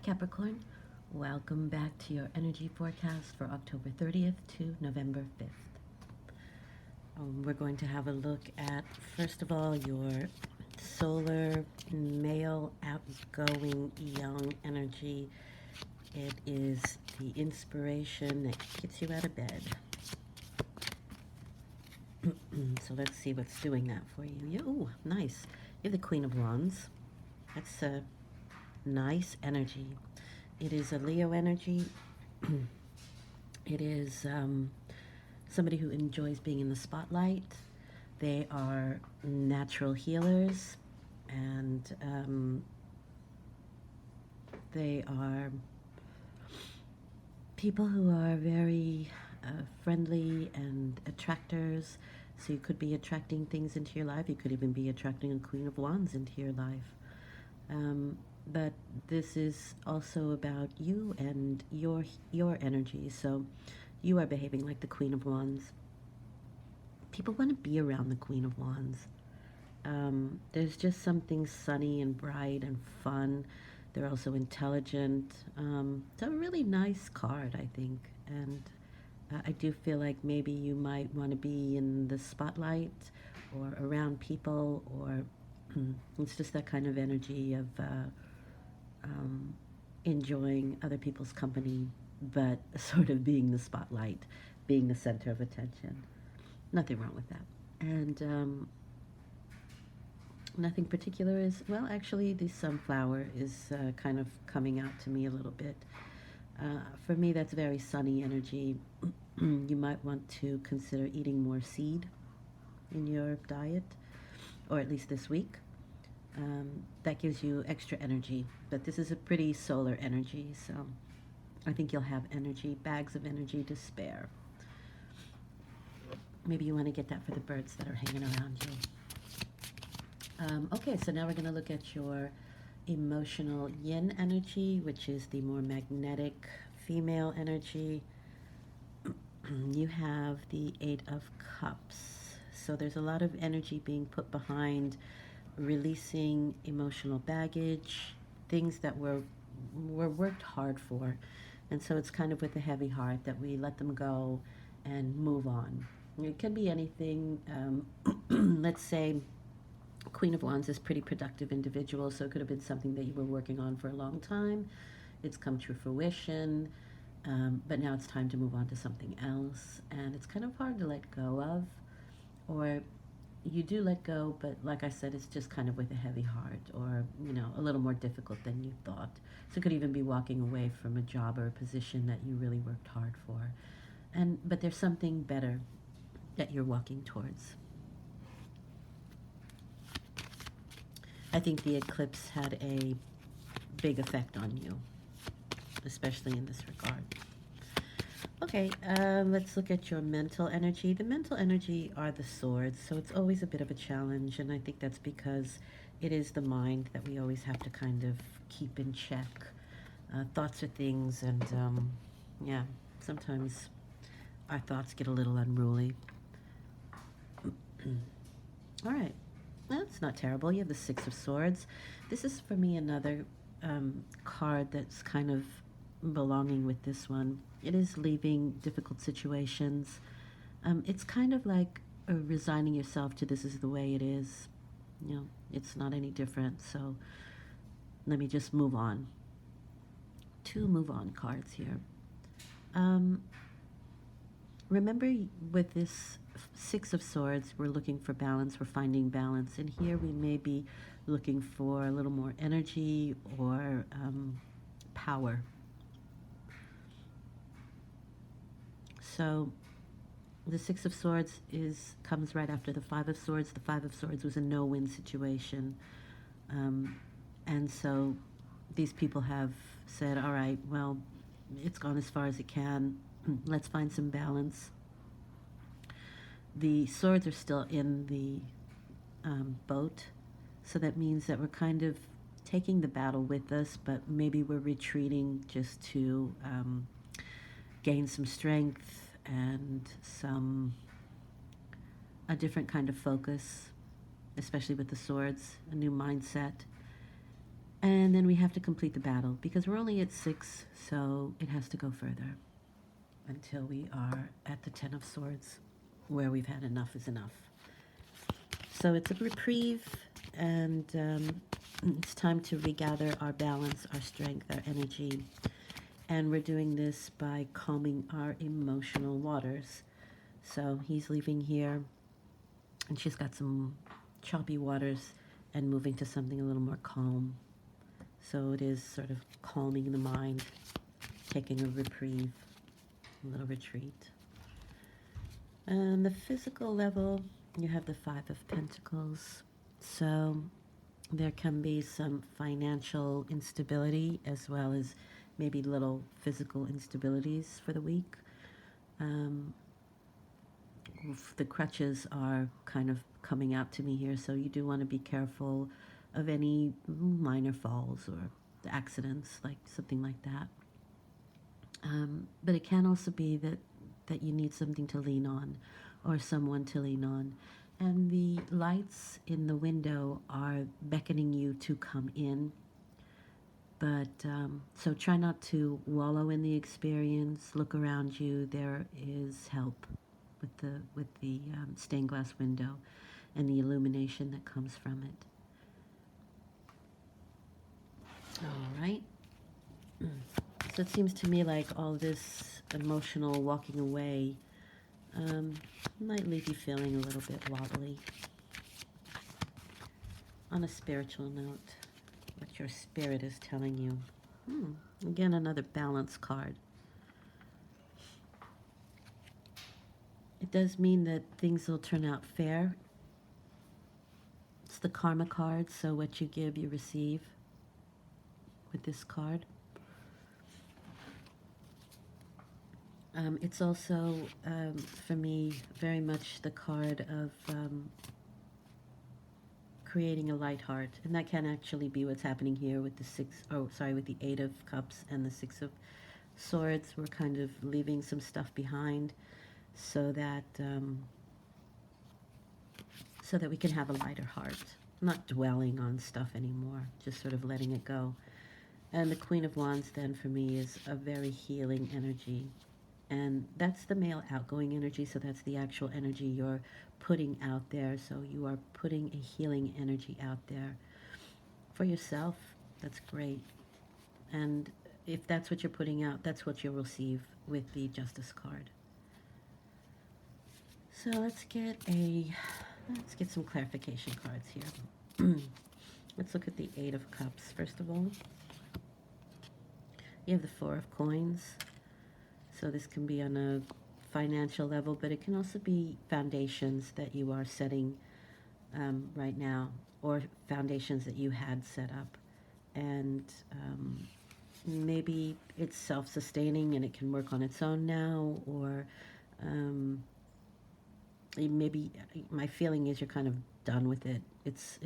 Capricorn. Welcome back to your energy forecast for October 30th to November 5th. We're going to have a look at, first of all, your solar male outgoing young energy. It is the inspiration that gets you out of bed. So let's see what's doing that for you. Oh, nice. You have the Queen of Wands. That's a nice energy. It is a Leo energy. It is somebody who enjoys being in the spotlight. They are natural healers, and they are people who are very friendly and attractors. So you could be attracting things into your life. You could even be attracting a Queen of Wands into your life. But this is also about you and your energy. So you are behaving like the Queen of Wands. People want to be around the Queen of Wands. There's just something sunny and bright and fun. They're also intelligent. It's a really nice card, I think. And I do feel like maybe you might want to be in the spotlight or around people, or it's just that kind of energy of enjoying other people's company, but sort of being the spotlight, being the center of attention. Nothing wrong with that. And nothing particular is, well, actually, the sunflower is kind of coming out to me a little bit. For me, that's very sunny energy. You might want to consider eating more seed in your diet, or at least this week. That gives you extra energy, but this is a pretty solar energy, so I think you'll have energy, bags of energy to spare. Maybe you want to get that for the birds that are hanging around you. Okay, so now we're going to look at your emotional yin energy, which is the more magnetic female energy. You have the Eight of Cups. So there's a lot of energy being put behind releasing emotional baggage, things that were worked hard for. And so it's kind of with a heavy heart that we let them go and move on. It can be anything. Let's say Queen of Wands is a pretty productive individual, so it could have been something that you were working on for a long time. It's come to fruition, but now it's time to move on to something else, and it's kind of hard to let go of. Or you do let go, but like I said, it's just kind of with a heavy heart, or a little more difficult than you thought. So it could even be walking away from a job or a position that you really worked hard for, but there's something better that you're walking towards. I think the eclipse had a big effect on you, especially in this regard. Okay, let's look at your mental energy. The mental energy are the swords, so it's always a bit of a challenge, and I think that's because it is the mind that we always have to kind of keep in check. Thoughts are things, and yeah, sometimes our thoughts get a little unruly. All right, that's not terrible. You have the Six of Swords. This is, for me, another card that's kind of belonging with this one. It is leaving difficult situations. It's kind of like resigning yourself to this is the way it is. It's not any different, so let me just move on. Two move on cards here. Remember, with this Six of Swords, we're looking for balance, we're finding balance, and here we may be looking for a little more energy or power. So the Six of Swords comes right after the Five of Swords. The Five of Swords was a no-win situation. And so these people have said, all right, well, it's gone as far as it can. Let's find some balance. The swords are still in the boat, so that means that we're kind of taking the battle with us, but maybe we're retreating just to gain some strength and a different kind of focus, especially with the swords, a new mindset. And then we have to complete the battle because we're only at 6, so it has to go further until we are at the Ten of Swords, where we've had enough is enough. So it's a reprieve, and it's time to regather our balance, our strength, our energy. And we're doing this by calming our emotional waters. So he's leaving here, and she's got some choppy waters and moving to something a little more calm. So it is sort of calming the mind, taking a reprieve, a little retreat. And the physical level, you have the Five of Pentacles. So there can be some financial instability as well as maybe little physical instabilities for the week. The crutches are kind of coming out to me here, so you do want to be careful of any minor falls or accidents, like something like that. But it can also be that you need something to lean on or someone to lean on. And the lights in the window are beckoning you to come in. But so try not to wallow in the experience. Look around you. There is help with the stained glass window and the illumination that comes from it. All right. So it seems to me like all this emotional walking away might leave you feeling a little bit wobbly. On a spiritual note, what your spirit is telling you. Again, another balance card. It does mean that things will turn out fair. It's the karma card, so what you give, you receive with this card. It's also, for me, very much the card of creating a light heart. And that can actually be what's happening here with with the Eight of Cups and the Six of Swords. We're kind of leaving some stuff behind so that we can have a lighter heart. Not dwelling on stuff anymore, just sort of letting it go. And the Queen of Wands then for me is a very healing energy. And that's the male outgoing energy, so that's the actual energy you're putting out there. So you are putting a healing energy out there for yourself. That's great. And if that's what you're putting out, that's what you'll receive with the Justice card. So let's get some clarification cards here. Let's look at the Eight of Cups first of all. You have the Four of Coins. So this can be on a financial level, but it can also be foundations that you are setting right now, or foundations that you had set up. And maybe it's self-sustaining and it can work on its own now, or maybe my feeling is you're kind of done with it. It's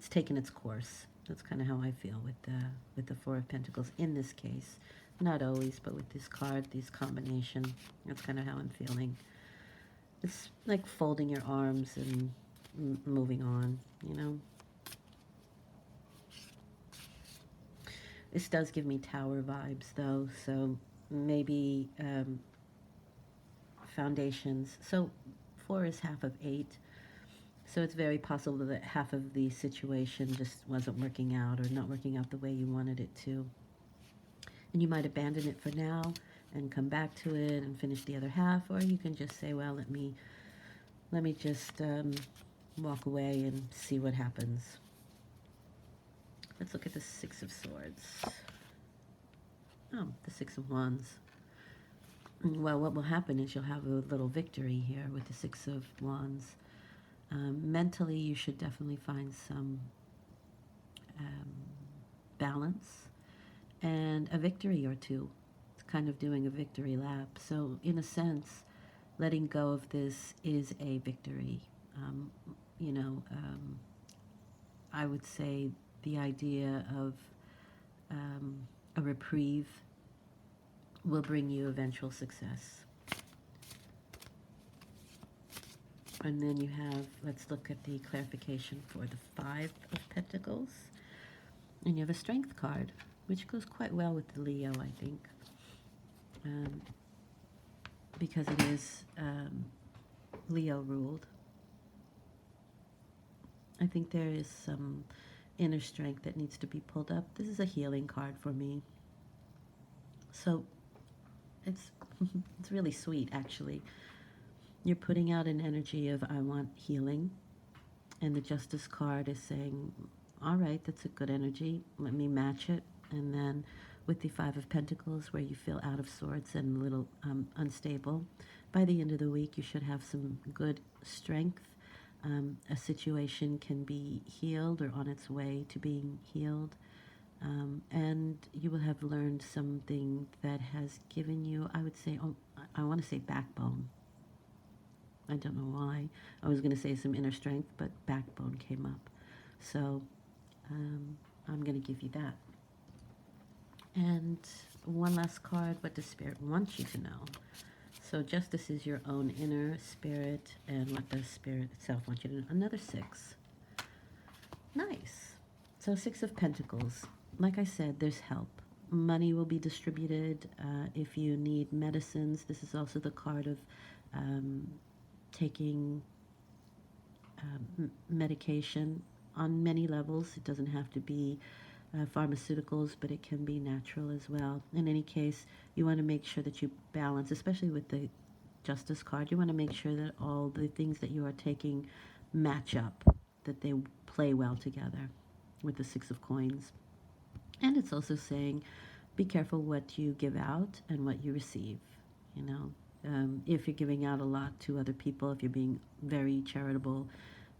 taken its course. That's kind of how I feel with the Four of Pentacles in this case. Not always, but with this card, this combination, that's kind of how I'm feeling. It's like folding your arms and moving on, you know. This does give me Tower vibes, though, so maybe foundations. So 4 is half of 8. So it's very possible that half of the situation just wasn't working out or not working out the way you wanted it to. And you might abandon it for now and come back to it and finish the other half, or you can just say, well, let me just walk away and see what happens. Let's look at the Six of Swords. Oh, the Six of Wands. Well, what will happen is you'll have a little victory here with the Six of Wands. Mentally, you should definitely find some balance and a victory or two. It's kind of doing a victory lap. So in a sense, letting go of this is a victory. I would say the idea of a reprieve will bring you eventual success. And then you have, let's look at the clarification for the Five of Pentacles. And you have a Strength card, which goes quite well with the Leo, I think, um, because it is Leo ruled. I think there is some inner strength that needs to be pulled up. This is a healing card for me. So it's it's really sweet, actually. You're putting out an energy of I want healing, and the Justice card is saying, all right, that's a good energy. Let me match it. And then with the Five of Pentacles, where you feel out of sorts and a little unstable, by the end of the week, you should have some good strength. A situation can be healed or on its way to being healed. And you will have learned something that has given you, I would say, oh, I want to say backbone. I don't know why. I was going to say some inner strength, but backbone came up. So I'm going to give you that. And one last card, what does Spirit want you to know? So Justice is your own inner spirit, and what does Spirit itself want you to know? Another 6. Nice. So 6 of Pentacles. Like I said, there's help. Money will be distributed. If you need medicines, this is also the card of taking medication on many levels. It doesn't have to be pharmaceuticals, but it can be natural as well. In any case, you want to make sure that you balance, especially with the Justice card, you want to make sure that all the things that you are taking match up, that they play well together with the 6 of Coins. And it's also saying, be careful what you give out and what you receive. You know, if you're giving out a lot to other people, if you're being very charitable,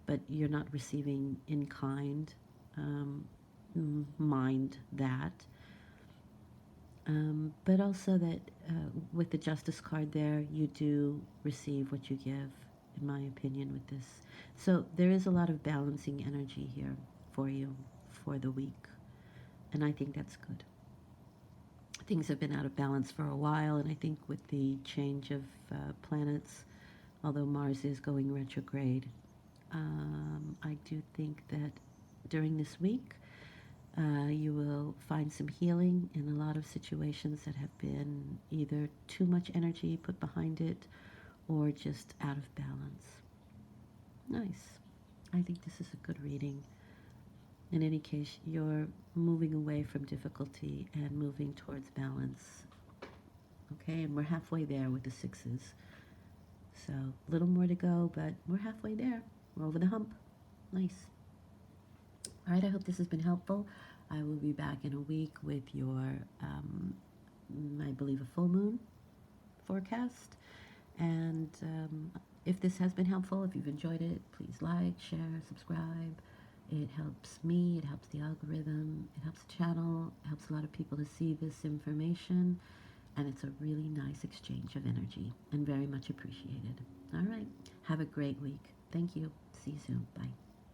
but you're not receiving in kind, mind that. But also that with the Justice card there, you do receive what you give, in my opinion, with this. So there is a lot of balancing energy here for you for the week. And I think that's good. Things have been out of balance for a while, and I think with the change of planets, although Mars is going retrograde, I do think that during this week, you will find some healing in a lot of situations that have been either too much energy put behind it or just out of balance. Nice. I think this is a good reading. In any case, you're moving away from difficulty and moving towards balance. Okay, and we're halfway there with the 6s. So a little more to go, but we're halfway there. We're over the hump. Nice. All right, I hope this has been helpful. I will be back in a week with your, I believe, a full moon forecast. And if this has been helpful, if you've enjoyed it, please like, share, subscribe. It helps me, it helps the algorithm, it helps the channel, it helps a lot of people to see this information, and it's a really nice exchange of energy and very much appreciated. All right, have a great week. Thank you. See you soon. Bye.